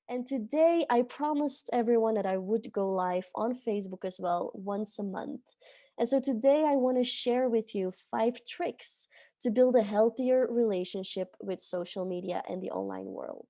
And today I promised everyone that I would go live on Facebook as well once a month. And so today I want to share with you 5 tricks to build a healthier relationship with social media and the online world.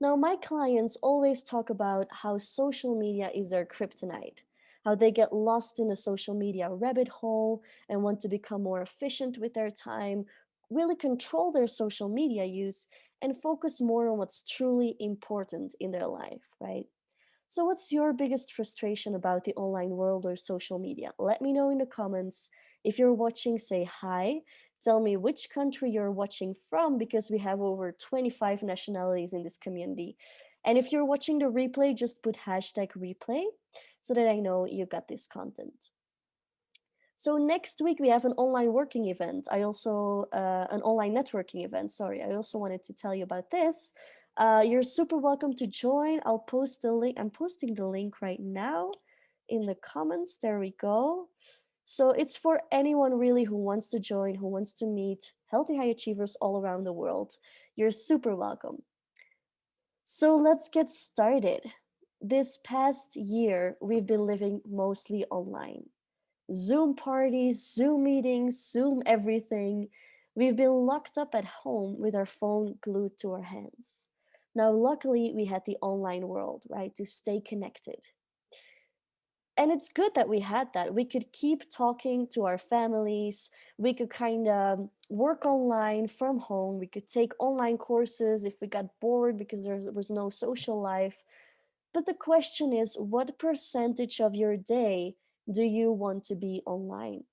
Now, my clients always talk about how social media is their kryptonite, how they get lost in a social media rabbit hole and want to become more efficient with their time, really control their social media use, and focus more on what's truly important in their life, right? So, what's your biggest frustration about the online world or social media? Let me know in the comments. If you're watching, say hi. Tell me which country you're watching from because we have over 25 nationalities in this community. And if you're watching the replay, just put hashtag replay so that I know you got this content. So next week we have an online working event. I also an online networking event. Sorry, I also wanted to tell you about this. You're super welcome to join. I'll post the link. I'm posting the link right now in the comments. There we go. So it's for anyone really who wants to join, who wants to meet healthy high achievers all around the world. You're super welcome. So let's get started. This past year, we've been living mostly online. Zoom parties, Zoom meetings, Zoom everything. We've been locked up at home with our phone glued to our hands. Now, luckily, we had the online world, right, to stay connected. And it's good that we had that. We could keep talking to our families. We could kind of work online from home. We could take online courses if we got bored because there was no social life. But the question is, what percentage of your day do you want to be online?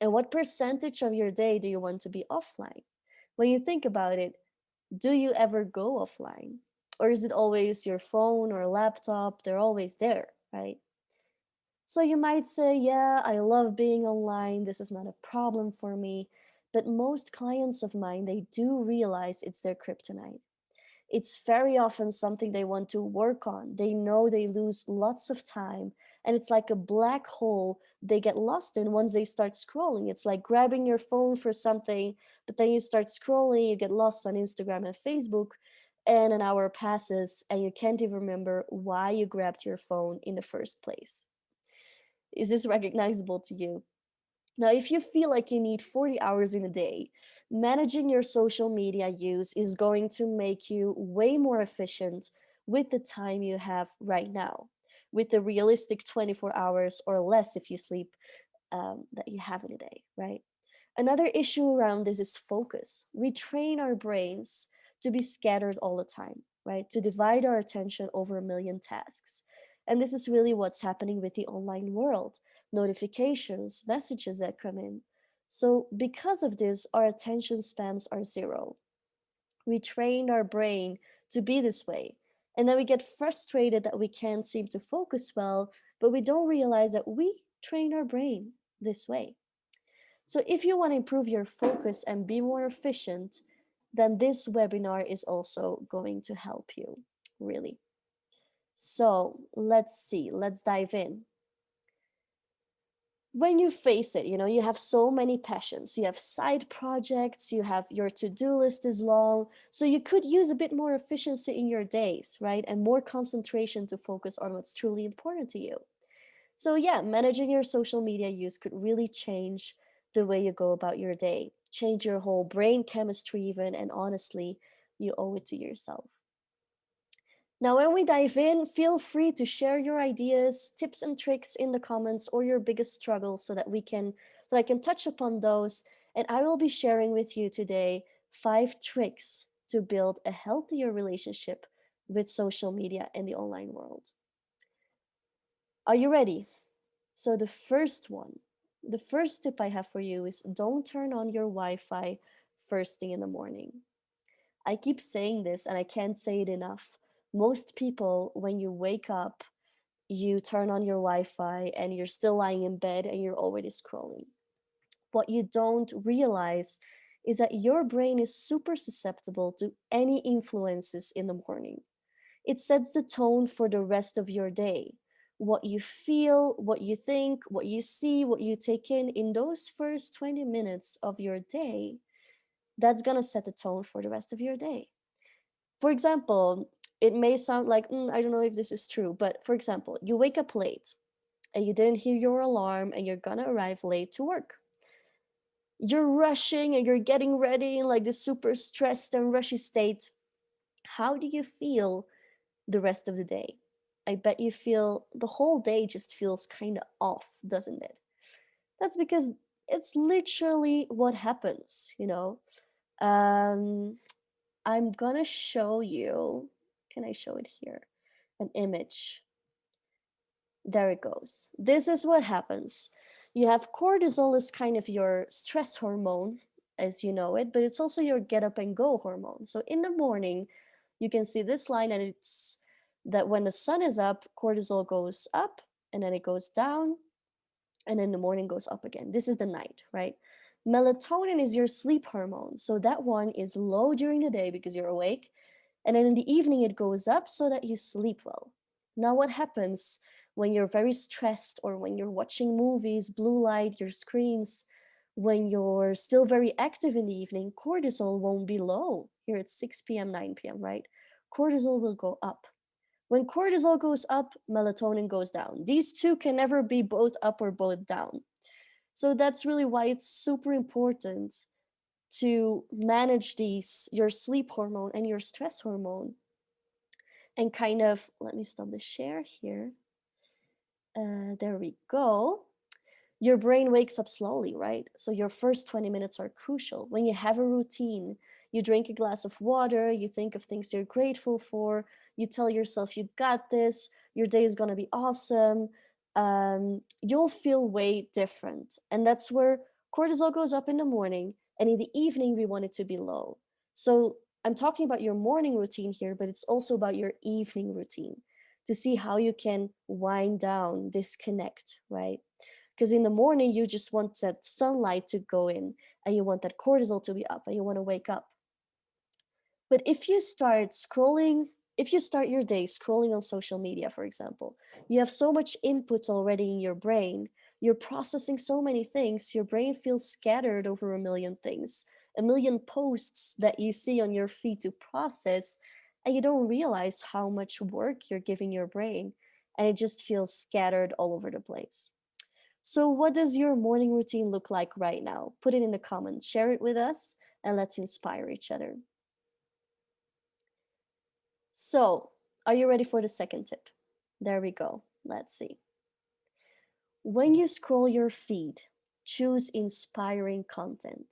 And what percentage of your day do you want to be offline? When you think about it, do you ever go offline? Or is it always your phone or laptop? They're always there, right? So you might say, yeah, I love being online. This is not a problem for me. But most clients of mine, they do realize it's their kryptonite. It's very often something they want to work on. They know they lose lots of time, and it's like a black hole they get lost in once they start scrolling. It's like grabbing your phone for something, but then you start scrolling, you get lost on Instagram and Facebook, and an hour passes and you can't even remember why you grabbed your phone in the first place. Is this recognizable to you? Now, if you feel like you need 40 hours in a day, managing your social media use is going to make you way more efficient with the time you have right now, with the realistic 24 hours or less if you sleep that you have in a day, right? Another issue around this is focus. We train our brains to be scattered all the time, right? To divide our attention over a million tasks. And this is really what's happening with the online world, notifications, messages that come in. So, because of this, our attention spans are zero. We trained our brain to be this way. And then we get frustrated that we can't seem to focus well, but we don't realize that we train our brain this way. So, if you want to improve your focus and be more efficient, then this webinar is also going to help you, really. So, let's see, let's dive in. When you face it, you have so many passions. You have side projects, you have your to do list is long. So, you could use a bit more efficiency in your days, right? And more concentration to focus on what's truly important to you. So, yeah, managing your social media use could really change the way you go about your day, change your whole brain chemistry, even. And honestly, you owe it to yourself. Now, when we dive in, feel free to share your ideas, tips, and tricks in the comments or your biggest struggles so I can touch upon those. And I will be sharing with you today 5 tricks to build a healthier relationship with social media and the online world. Are you ready? So the first tip I have for you is don't turn on your Wi-Fi first thing in the morning. I keep saying this and I can't say it enough. Most people, when you wake up, you turn on your Wi-Fi and you're still lying in bed and you're already scrolling. What you don't realize is that your brain is super susceptible to any influences in the morning. It sets the tone for the rest of your day. What you feel, what you think, what you see, what you take in those first 20 minutes of your day, that's going to set the tone for the rest of your day. For example, It may sound like, I don't know if this is true, but for example, you wake up late and you didn't hear your alarm and you're gonna arrive late to work. You're rushing and you're getting ready in like this super stressed and rushy state. How do you feel the rest of the day? I bet you feel the whole day just feels kind of off, doesn't it? That's because it's literally what happens, you know? Um, I'm gonna show you. Can I show it here? An image. There it goes. This is what happens. You have cortisol is kind of your stress hormone, as you know it, but it's also your get up and go hormone. So in the morning, you can see this line, and it's that when the sun is up, cortisol goes up and then it goes down, and in the morning goes up again. This is the night, right? Melatonin is your sleep hormone. So that one is low during the day because you're awake. And then in the evening, it goes up so that you sleep well. Now, what happens when you're very stressed or when you're watching movies, blue light, your screens, when you're still very active in the evening, cortisol won't be low. Here it's 6 p.m., 9 p.m., right? Cortisol will go up. When cortisol goes up, melatonin goes down. These two can never be both up or both down. So that's really why it's super important to manage these, your sleep hormone and your stress hormone, and kind of, let me stop the share here. There we go. Your brain wakes up slowly, right? So your first 20 minutes are crucial. When you have a routine, you drink a glass of water, you think of things you're grateful for, you tell yourself you got this, your day is going to be awesome. You'll feel way different. And that's where cortisol goes up in the morning, and in the evening, we want it to be low. So I'm talking about your morning routine here, but it's also about your evening routine to see how you can wind down, disconnect, right? Because in the morning, you just want that sunlight to go in and you want that cortisol to be up and you want to wake up. But if you start your day scrolling on social media, for example, you have so much input already in your brain, you're processing so many things, your brain feels scattered over a million things, a million posts that you see on your feed to process, and you don't realize how much work you're giving your brain, and it just feels scattered all over the place. So, what does your morning routine look like right now? Put it in the comments, share it with us, and let's inspire each other. So, are you ready for the second tip? There we go. Let's see. When you scroll your feed, choose inspiring content.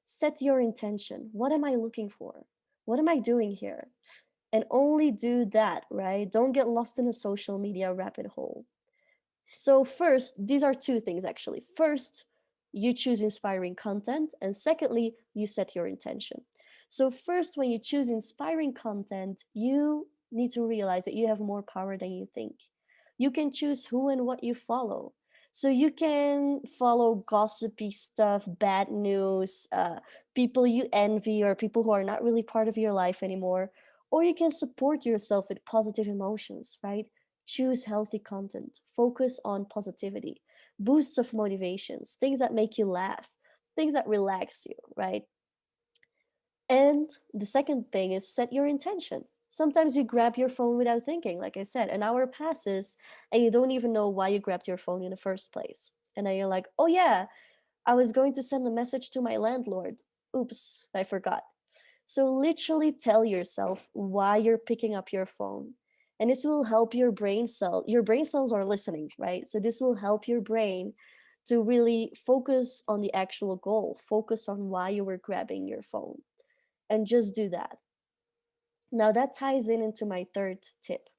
Set your intention. What am I looking for? What am I doing here? And only do that, right? Don't get lost in a social media rabbit hole. So, first, these are two things actually. First, you choose inspiring content, and secondly, you set your intention. So, first, when you choose inspiring content, you need to realize that you have more power than you think. You can choose who and what you follow. So, you can follow gossipy stuff, bad news, people you envy, or people who are not really part of your life anymore. Or you can support yourself with positive emotions, right? Choose healthy content, focus on positivity, boosts of motivations, things that make you laugh, things that relax you, right? And the second thing is set your intention. Sometimes you grab your phone without thinking, like I said, an hour passes and you don't even know why you grabbed your phone in the first place. And then you're like, oh yeah, I was going to send a message to my landlord. Oops, I forgot. So literally tell yourself why you're picking up your phone. And this will help your brain cells are listening, right? So this will help your brain to really focus on the actual goal, focus on why you were grabbing your phone, and just do that. Now that ties in into my third tip.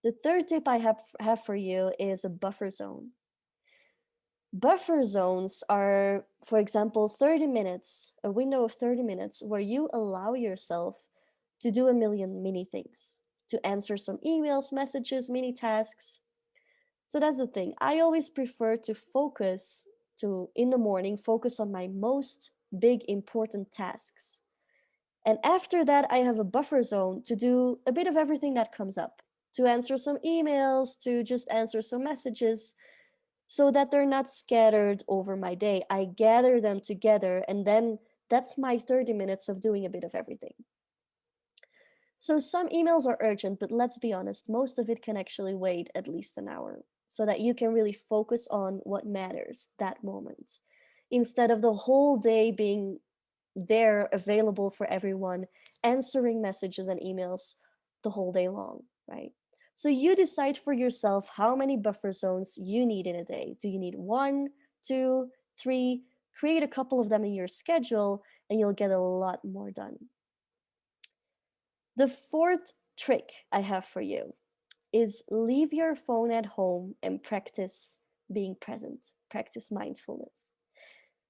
The third tip I have for you is a buffer zone. Buffer zones are, for example, 30 minutes, a window of 30 minutes where you allow yourself to do a million mini things, to answer some emails, messages, mini tasks. So that's the thing. I always prefer to focus in the morning, focus on my most big important tasks. And after that, I have a buffer zone to do a bit of everything that comes up, to answer some emails, to just answer some messages, so that they're not scattered over my day. I gather them together, and then that's my 30 minutes of doing a bit of everything. So some emails are urgent, but let's be honest, most of it can actually wait at least an hour so that you can really focus on what matters that moment instead of the whole day being there available for everyone, answering messages and emails the whole day long, right? So you decide for yourself how many buffer zones you need in a day. Do you need one, two, three? Create a couple of them in your schedule and you'll get a lot more done. The fourth trick I have for you is leave your phone at home and practice being present, practice mindfulness.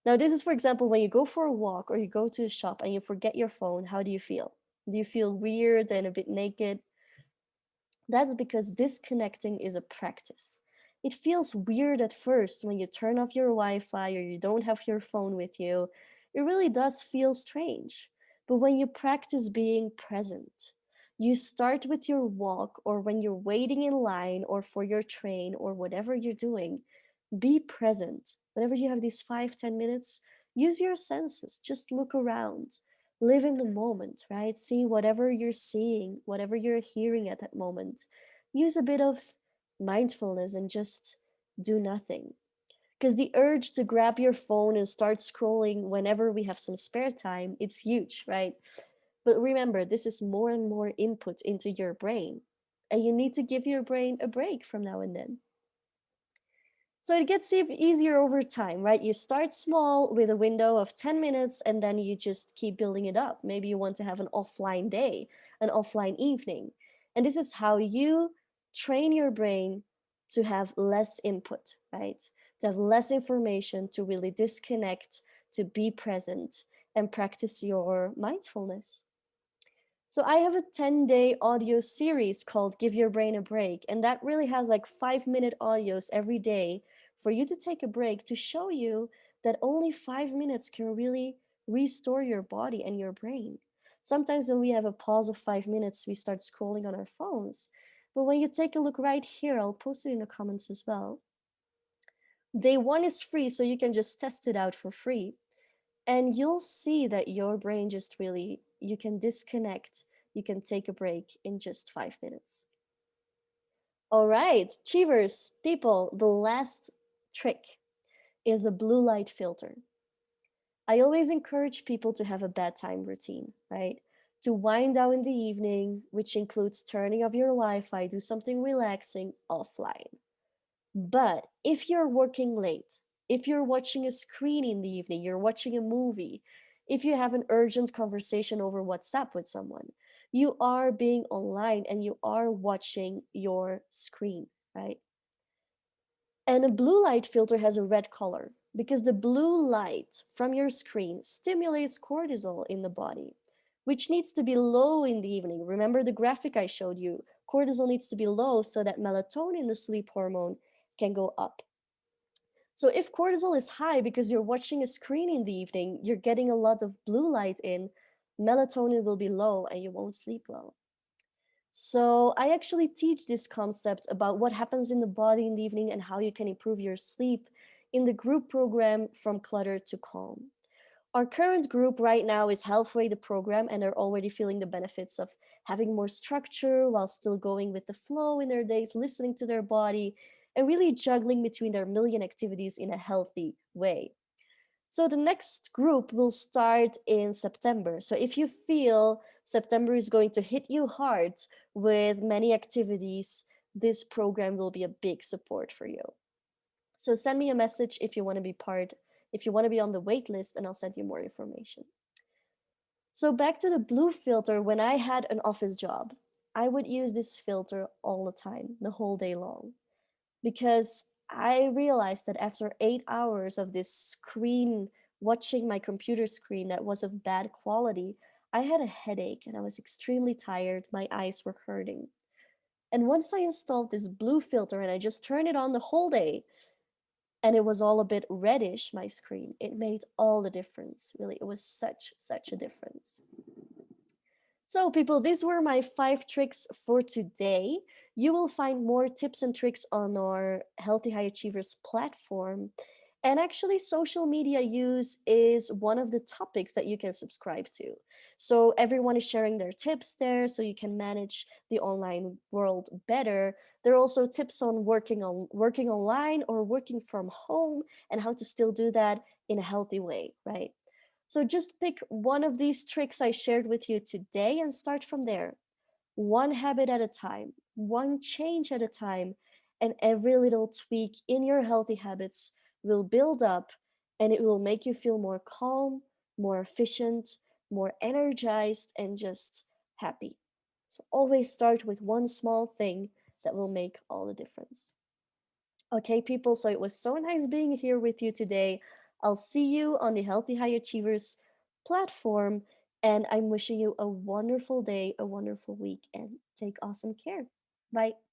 Now, this is, for example, when you go for a walk or you go to a shop and you forget your phone, how do you feel? Do you feel weird and a bit naked? That's because disconnecting is a practice. It feels weird at first when you turn off your Wi Fi or you don't have your phone with you. It really does feel strange. But when you practice being present, you start with your walk or when you're waiting in line or for your train or whatever you're doing, be present. Whenever you have these 5, 10 minutes, use your senses. Just look around. Live in the moment, right? See whatever you're seeing, whatever you're hearing at that moment. Use a bit of mindfulness and just do nothing. Because the urge to grab your phone and start scrolling whenever we have some spare time, it's huge, right? But remember, this is more and more input into your brain. And you need to give your brain a break from now and then. So it gets easier over time, right? You start small with a window of 10 minutes and then you just keep building it up. Maybe you want to have an offline day, an offline evening. And this is how you train your brain to have less input, right? To have less information, to really disconnect, to be present and practice your mindfulness. So I have a 10-day audio series called Give Your Brain a Break. And that really has like 5-minute audios every day for you to take a break to show you that only 5 minutes can really restore your body and your brain. Sometimes when we have a pause of 5 minutes, we start scrolling on our phones. But when you take a look right here, I'll post it in the comments as well. Day one is free, so you can just test it out for free and you'll see that your brain just really you can disconnect, you can take a break in just 5 minutes. All right, achievers, people, the last trick is a blue light filter. I always encourage people to have a bedtime routine, right? To wind down in the evening, which includes turning off your Wi-Fi, do something relaxing offline. But if you're working late, if you're watching a screen in the evening, you're watching a movie, if you have an urgent conversation over WhatsApp with someone, you are being online and you are watching your screen, right? And a blue light filter has a red color because the blue light from your screen stimulates cortisol in the body, which needs to be low in the evening. Remember the graphic I showed you? Cortisol needs to be low so that melatonin, the sleep hormone, can go up. So if cortisol is high because you're watching a screen in the evening, you're getting a lot of blue light in, melatonin will be low and you won't sleep well. So I actually teach this concept about what happens in the body in the evening and how you can improve your sleep in the group program From Clutter to Calm. Our current group right now is halfway the program and are already feeling the benefits of having more structure while still going with the flow in their days, listening to their body, and really juggling between their million activities in a healthy way. So the next group will start in September. So if you feel September is going to hit you hard with many activities, this program will be a big support for you. So send me a message if you want to be part, if you want to be on the wait list, and I'll send you more information. So back to the blue filter, when I had an office job, I would use this filter all the time, the whole day long, because I realized that after 8 hours of this screen, watching my computer screen that was of bad quality, I had a headache and I was extremely tired. My eyes were hurting. And once I installed this blue filter and I just turned it on the whole day, and it was all a bit reddish, my screen, it made all the difference. Really, it was such a difference. So, people, these were my 5 tricks for today. You will find more tips and tricks on our Healthy High Achievers platform. And actually, social media use is one of the topics that you can subscribe to. So everyone is sharing their tips there so you can manage the online world better. There are also tips on working online or working from home and how to still do that in a healthy way, right? So just pick one of these tricks I shared with you today and start from there. One habit at a time, one change at a time, and every little tweak in your healthy habits will build up and it will make you feel more calm, more efficient, more energized, and just happy. So always start with one small thing that will make all the difference. Okay, people, so it was so nice being here with you today. I'll see you on the Healthy High Achievers platform, and I'm wishing you a wonderful day, a wonderful week, and take awesome care. Bye.